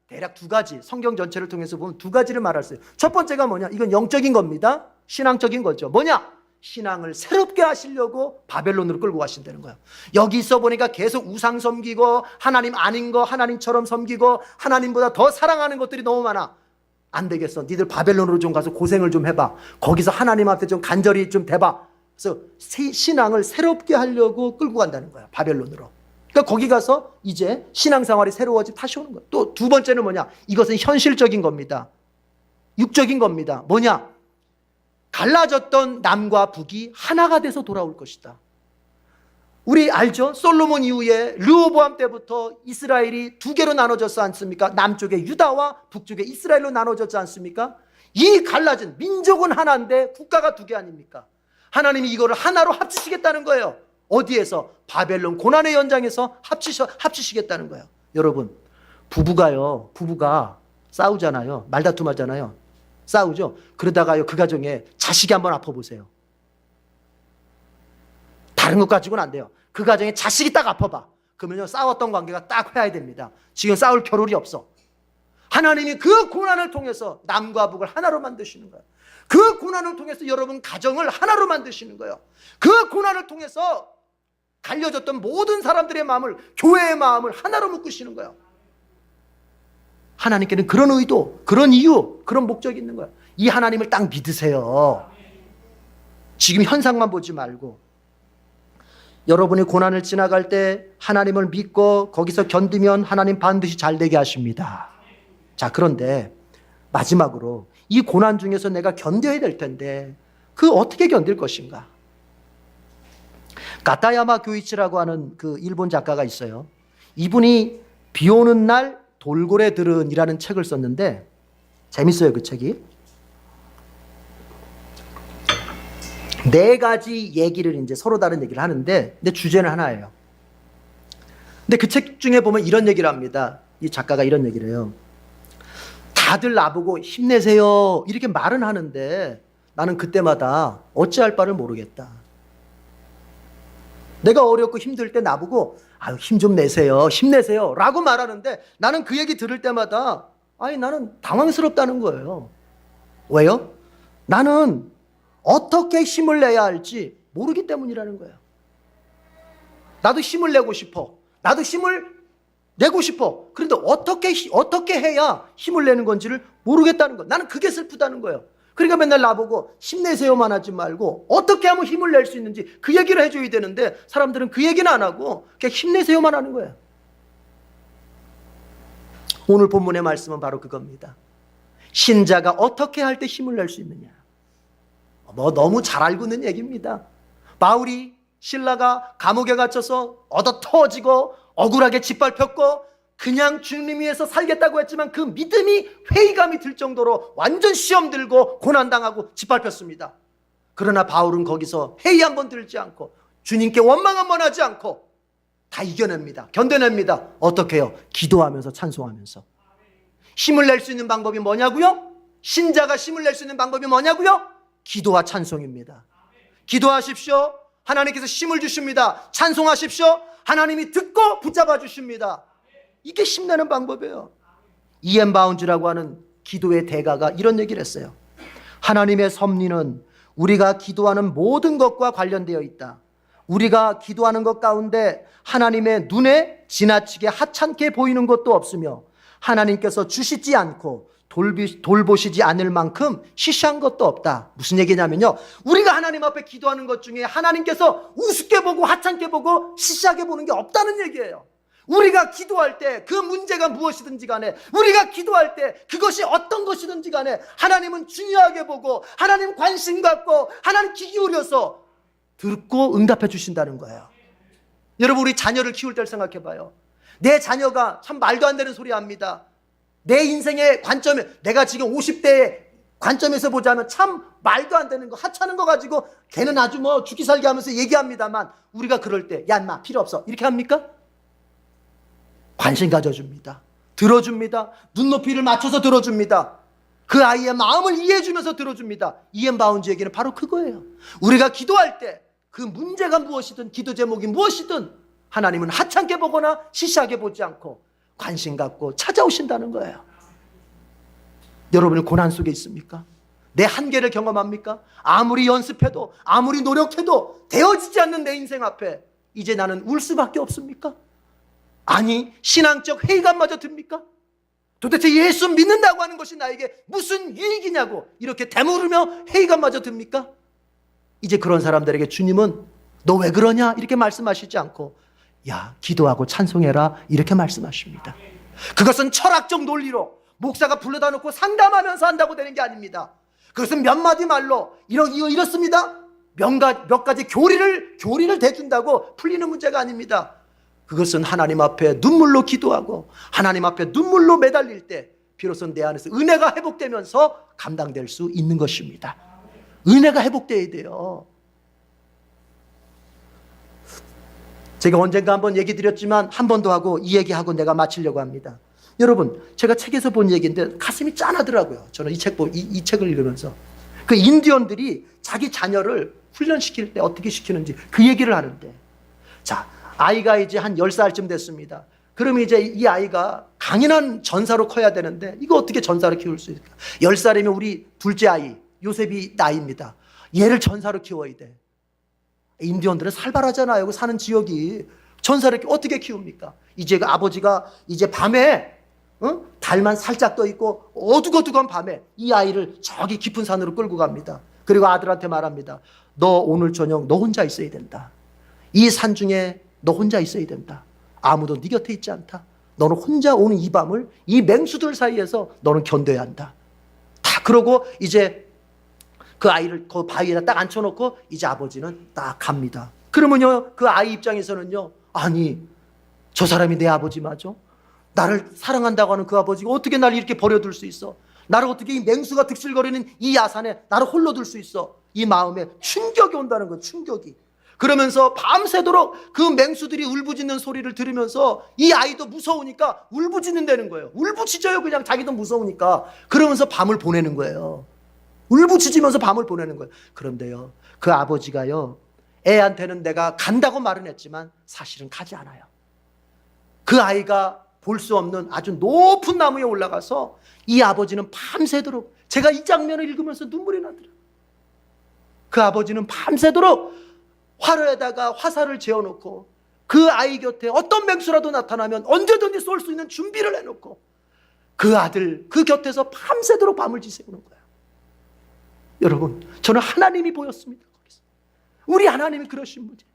대략 두 가지, 성경 전체를 통해서 보면 두 가지를 말할 수 있어요. 첫 번째가 뭐냐? 이건 영적인 겁니다. 신앙적인 거죠. 뭐냐? 신앙을 새롭게 하시려고 바벨론으로 끌고 가신다는 거예요. 여기 있어 보니까 계속 우상 섬기고 하나님 아닌 거 하나님처럼 섬기고 하나님보다 더 사랑하는 것들이 너무 많아. 안 되겠어. 니들 바벨론으로 좀 가서 고생을 좀 해봐. 거기서 하나님 앞에 좀 간절히 좀 대봐. 그래서 신앙을 새롭게 하려고 끌고 간다는 거야, 바벨론으로. 그러니까 거기 가서 이제 신앙생활이 새로워지고 다시 오는 거야. 또 두 번째는 뭐냐? 이것은 현실적인 겁니다. 육적인 겁니다. 뭐냐? 갈라졌던 남과 북이 하나가 돼서 돌아올 것이다. 우리 알죠? 솔로몬 이후에 르호보암 때부터 이스라엘이 두 개로 나눠졌지 않습니까? 남쪽에 유다와 북쪽에 이스라엘로 나눠졌지 않습니까? 이 갈라진 민족은 하나인데 국가가 두 개 아닙니까? 하나님이 이거를 하나로 합치시겠다는 거예요. 어디에서? 바벨론 고난의 현장에서 합치시겠다는 거예요. 여러분, 부부가 싸우잖아요. 말다툼하잖아요. 싸우죠. 그러다가요, 그 가정에 자식이 한번 아파보세요. 다른 것 가지고는 안 돼요. 그 가정에 자식이 딱 아파봐. 그러면요, 싸웠던 관계가 딱 회화해야 됩니다. 지금 싸울 겨를이 없어. 하나님이 그 고난을 통해서 남과 북을 하나로 만드시는 거예요. 그 고난을 통해서 여러분 가정을 하나로 만드시는 거예요. 그 고난을 통해서 갈려졌던 모든 사람들의 마음을, 교회의 마음을 하나로 묶으시는 거예요. 하나님께는 그런 의도, 그런 이유, 그런 목적이 있는 거예요. 이 하나님을 딱 믿으세요. 지금 현상만 보지 말고. 여러분이 고난을 지나갈 때 하나님을 믿고 거기서 견디면 하나님 반드시 잘 되게 하십니다. 자, 그런데 마지막으로 이 고난 중에서 내가 견뎌야 될 텐데 그 어떻게 견딜 것인가? 가타야마 교이치라고 하는 그 일본 작가가 있어요. 이분이 비 오는 날 돌고래들은이라는 책을 썼는데 재밌어요, 그 책이. 네 가지 얘기를 이제 서로 다른 얘기를 하는데, 근데 주제는 하나예요. 근데 그 책 중에 보면 이런 얘기를 합니다. 이 작가가 이런 얘기를 해요. 다들 나보고 힘내세요 이렇게 말은 하는데 나는 그때마다 어찌할 바를 모르겠다. 내가 어렵고 힘들 때 나보고 아유, 힘 좀 내세요, 힘내세요 라고 말하는데 나는 그 얘기 들을 때마다 나는 당황스럽다는 거예요. 왜요? 나는 어떻게 힘을 내야 할지 모르기 때문이라는 거예요. 나도 힘을 내고 싶어. 나도 힘을 내고 싶어. 그런데 어떻게 해야 힘을 내는 건지를 모르겠다는 거예요. 나는 그게 슬프다는 거예요. 그러니까 맨날 나보고 힘내세요만 하지 말고 어떻게 하면 힘을 낼 수 있는지 그 얘기를 해줘야 되는데 사람들은 그 얘기는 안 하고 그냥 힘내세요만 하는 거예요. 오늘 본문의 말씀은 바로 그겁니다. 신자가 어떻게 할 때 힘을 낼 수 있느냐. 너무 잘 알고 있는 얘기입니다. 바울이 실라가 감옥에 갇혀서 얻어터지고 억울하게 짓밟혔고 그냥 주님 위해서 살겠다고 했지만 그 믿음이 회의감이 들 정도로 완전 시험 들고 고난당하고 짓밟혔습니다. 그러나 바울은 거기서 회의 한번 들지 않고 주님께 원망 한번 하지 않고 다 이겨냅니다. 견뎌냅니다. 어떻게 해요? 기도하면서 찬송하면서. 힘을 낼 수 있는 방법이 뭐냐고요? 신자가 힘을 낼 수 있는 방법이 뭐냐고요? 기도와 찬송입니다. 기도하십시오. 하나님께서 힘을 주십니다. 찬송하십시오. 하나님이 듣고 붙잡아 주십니다. 이게 힘내는 방법이에요. 이엠 바운즈라고 하는 기도의 대가가 이런 얘기를 했어요. 하나님의 섭리는 우리가 기도하는 모든 것과 관련되어 있다. 우리가 기도하는 것 가운데 하나님의 눈에 지나치게 하찮게 보이는 것도 없으며 하나님께서 주시지 않고 돌보시지 않을 만큼 시시한 것도 없다. 무슨 얘기냐면요, 우리가 하나님 앞에 기도하는 것 중에 하나님께서 우습게 보고 하찮게 보고 시시하게 보는 게 없다는 얘기예요. 우리가 기도할 때 그 문제가 무엇이든지 간에, 우리가 기도할 때 그것이 어떤 것이든지 간에 하나님은 중요하게 보고 하나님 관심 갖고 하나님 귀 기울여서 듣고 응답해 주신다는 거예요. 여러분, 우리 자녀를 키울 때를 생각해 봐요. 내 자녀가 참 말도 안 되는 소리 합니다. 내 인생의 관점에 내가 지금 50대에 관점에서 보자면 참 말도 안 되는 거, 하찮은 거 가지고 걔는 아주 뭐 죽기 살기 하면서 얘기합니다만, 우리가 그럴 때 야 인마 필요 없어 이렇게 합니까? 관심 가져줍니다. 들어줍니다. 눈높이를 맞춰서 들어줍니다. 그 아이의 마음을 이해해주면서 들어줍니다. 이엠 바운즈 얘기는 바로 그거예요. 우리가 기도할 때 그 문제가 무엇이든, 기도 제목이 무엇이든 하나님은 하찮게 보거나 시시하게 보지 않고 관심 갖고 찾아오신다는 거예요. 여러분이 고난 속에 있습니까? 내 한계를 경험합니까? 아무리 연습해도, 아무리 노력해도 되어지지 않는 내 인생 앞에 이제 나는 울 수밖에 없습니까? 아니, 신앙적 회의감마저 듭니까? 도대체 예수 믿는다고 하는 것이 나에게 무슨 유익이냐고 이렇게 되물으며 회의감마저 듭니까? 이제 그런 사람들에게 주님은 너 왜 그러냐 이렇게 말씀하시지 않고 야 기도하고 찬송해라 이렇게 말씀하십니다. 그것은 철학적 논리로 목사가 불러다 놓고 상담하면서 한다고 되는 게 아닙니다. 그것은 몇 마디 말로 이렇습니다. 몇 가지 교리를 대준다고 풀리는 문제가 아닙니다. 그것은 하나님 앞에 눈물로 기도하고 하나님 앞에 눈물로 매달릴 때 비로소 내 안에서 은혜가 회복되면서 감당될 수 있는 것입니다. 은혜가 회복돼야 돼요. 제가 언젠가 한번 얘기 드렸지만 한 번 더 하고 이 얘기하고 내가 마치려고 합니다. 여러분, 제가 책에서 본 얘기인데 가슴이 짠하더라고요. 저는 이 책을 읽으면서 그 인디언들이 자기 자녀를 훈련시킬 때 어떻게 시키는지 그 얘기를 하는데, 자, 아이가 이제 한 10살쯤 됐습니다. 그러면 이제 이 아이가 강인한 전사로 커야 되는데 이거 어떻게 전사로 키울 수 있을까? 10살이면 우리 둘째 아이 요셉이 나이입니다. 얘를 전사로 키워야 돼. 인디언들은 살벌하잖아요. 사는 지역이. 전사를 어떻게 키웁니까? 이제 그 아버지가 이제 밤에 달만 살짝 떠 있고 어둑어둑한 밤에 이 아이를 저기 깊은 산으로 끌고 갑니다. 그리고 아들한테 말합니다. 너 오늘 저녁 너 혼자 있어야 된다. 이 산 중에 너 혼자 있어야 된다. 아무도 네 곁에 있지 않다. 너는 혼자 오는 이 밤을 이 맹수들 사이에서 너는 견뎌야 한다. 다 그러고 이제 그 아이를 그 바위에다 딱 앉혀놓고 이제 아버지는 딱 갑니다. 그러면요 그 아이 입장에서는요, 아니 저 사람이 내 아버지 맞아? 나를 사랑한다고 하는 그 아버지가 어떻게 나를 이렇게 버려둘 수 있어? 나를 어떻게 이 맹수가 득실거리는 이 야산에 나를 홀로 둘 수 있어? 이 마음에 충격이 온다는 거예요. 충격이. 그러면서 밤새도록 그 맹수들이 울부짖는 소리를 들으면서 이 아이도 무서우니까 울부짖는다는 거예요. 울부짖어요. 그냥 자기도 무서우니까. 그러면서 밤을 보내는 거예요. 울부짖으면서 밤을 보내는 거예요. 그런데요 그 아버지가요 애한테는 내가 간다고 말은 했지만 사실은 가지 않아요. 그 아이가 볼 수 없는 아주 높은 나무에 올라가서 이 아버지는 밤새도록, 제가 이 장면을 읽으면서 눈물이 나더라고요. 그 아버지는 밤새도록 화로에다가 화살을 재어놓고 그 아이 곁에 어떤 맹수라도 나타나면 언제든지 쏠 수 있는 준비를 해놓고 그 아들 그 곁에서 밤새도록 밤을 지새우는 거예요. 여러분, 저는 하나님이 보였습니다. 거기서. 우리 하나님이 그러신 분이에요.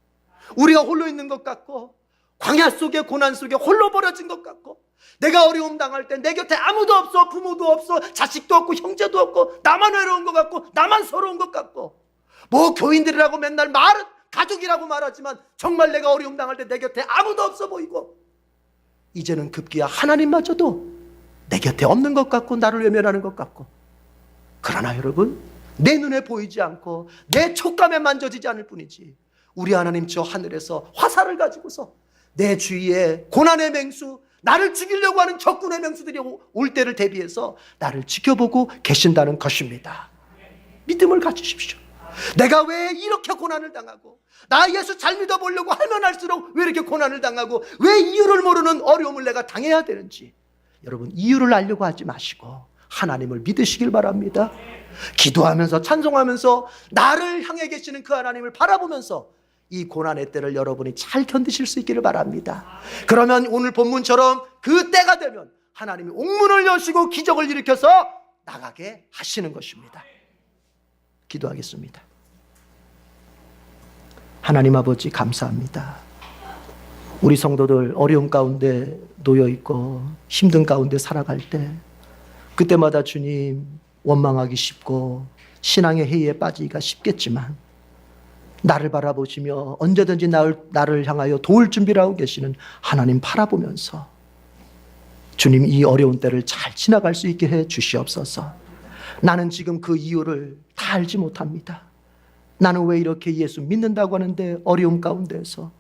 우리가 홀로 있는 것 같고 광야 속에 고난 속에 홀로 버려진 것 같고 내가 어려움 당할 때 내 곁에 아무도 없어, 부모도 없어, 자식도 없고 형제도 없고 나만 외로운 것 같고 나만 서러운 것 같고 뭐 교인들이라고 맨날 말은 가족이라고 말하지만 정말 내가 어려움 당할 때 내 곁에 아무도 없어 보이고 이제는 급기야 하나님마저도 내 곁에 없는 것 같고 나를 외면하는 것 같고, 그러나 여러분 내 눈에 보이지 않고 내 촉감에 만져지지 않을 뿐이지 우리 하나님 저 하늘에서 화살을 가지고서 내 주위에 고난의 맹수, 나를 죽이려고 하는 적군의 맹수들이 올 때를 대비해서 나를 지켜보고 계신다는 것입니다. 믿음을 가지십시오. 내가 왜 이렇게 고난을 당하고 나 예수 잘 믿어보려고 하면 할수록 왜 이렇게 고난을 당하고 왜 이유를 모르는 어려움을 내가 당해야 되는지, 여러분 이유를 알려고 하지 마시고 하나님을 믿으시길 바랍니다. 기도하면서 찬송하면서 나를 향해 계시는 그 하나님을 바라보면서 이 고난의 때를 여러분이 잘 견디실 수 있기를 바랍니다. 그러면 오늘 본문처럼 그 때가 되면 하나님이 옥문을 여시고 기적을 일으켜서 나가게 하시는 것입니다. 기도하겠습니다. 하나님 아버지 감사합니다. 우리 성도들 어려움 가운데 놓여 있고 힘든 가운데 살아갈 때 그때마다 주님 원망하기 쉽고 신앙의 해이에 빠지기가 쉽겠지만 나를 바라보시며 언제든지 나를 향하여 도울 준비를 하고 계시는 하나님 바라보면서 주님 이 어려운 때를 잘 지나갈 수 있게 해 주시옵소서. 나는 지금 그 이유를 다 알지 못합니다. 나는 왜 이렇게 예수 믿는다고 하는데 어려움 가운데서,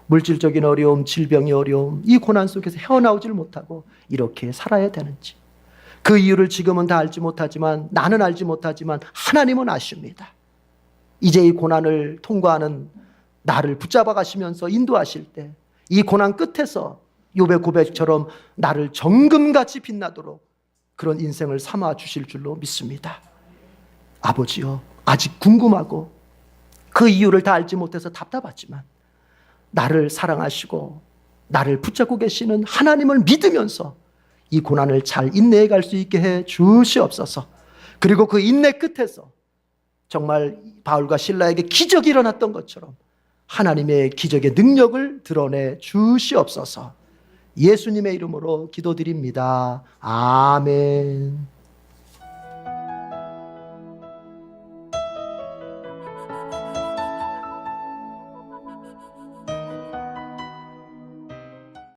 물질적인 어려움, 질병의 어려움, 이 고난 속에서 헤어나오질 못하고 이렇게 살아야 되는지, 그 이유를 지금은 다 알지 못하지만, 나는 알지 못하지만 하나님은 아십니다. 이제 이 고난을 통과하는 나를 붙잡아 가시면서 인도하실 때 이 고난 끝에서 욥의 고백처럼 나를 정금같이 빛나도록 그런 인생을 삼아 주실 줄로 믿습니다. 아버지요, 아직 궁금하고 그 이유를 다 알지 못해서 답답하지만 나를 사랑하시고 나를 붙잡고 계시는 하나님을 믿으면서 이 고난을 잘 인내해 갈 수 있게 해 주시옵소서. 그리고 그 인내 끝에서 정말 바울과 실라에게 기적이 일어났던 것처럼 하나님의 기적의 능력을 드러내 주시옵소서. 예수님의 이름으로 기도드립니다. 아멘.